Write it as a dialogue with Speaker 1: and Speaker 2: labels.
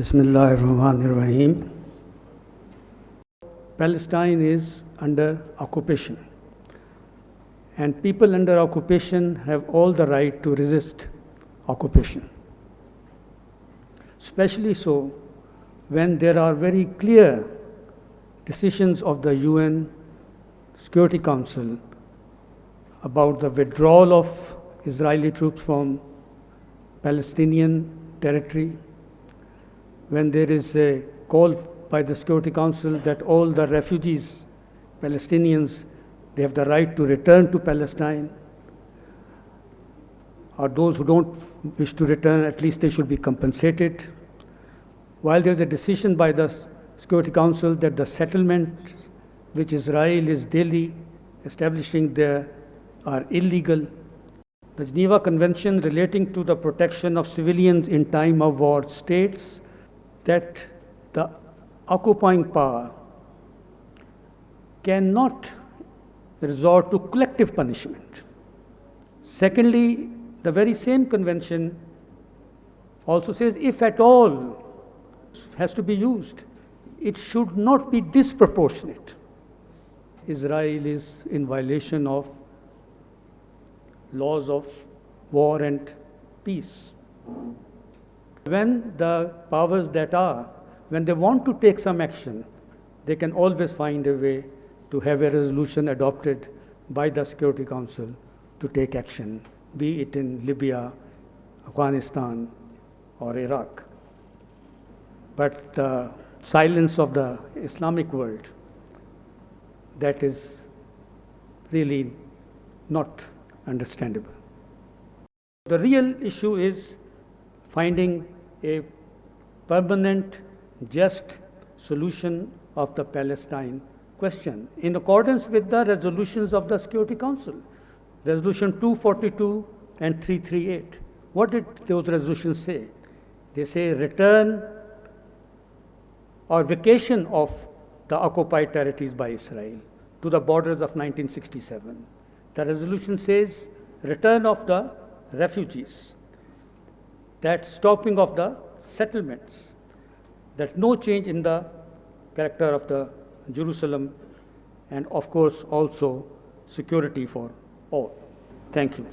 Speaker 1: Bismillahirrahmanirrahim. Palestine is under occupation, and people under occupation have all the right to resist occupation. Especially so when there are very clear decisions of the UN Security Council about the withdrawal of Israeli troops from Palestinian territory, when there is a call by the Security Council that all the refugees, Palestinians, they have the right to return to Palestine, or those who don't wish to return, at least they should be compensated. While there is a decision by the Security Council that the settlements which Israel is daily establishing there are illegal, the Geneva Convention relating to the protection of civilians in time of war states that the occupying power cannot resort to collective punishment. Secondly, the very same convention also says if at all has to be used, it should not be disproportionate. Israel is in violation of laws of war and peace. When the powers that are, when they want to take some action, they can always find a way to have a resolution adopted by the Security Council to take action, be it in Libya, Afghanistan, or Iraq. But the silence of the Islamic world, that is really not understandable. The real issue is finding a permanent, just solution of the Palestine question in accordance with the resolutions of the Security Council, Resolution 242 and 338. What did those resolutions say? They say return or vacation of the occupied territories by Israel to the borders of 1967. The resolution says return of the refugees, that stopping of the settlements, that no change in the character of the Jerusalem, and of course also security for all. Thank you.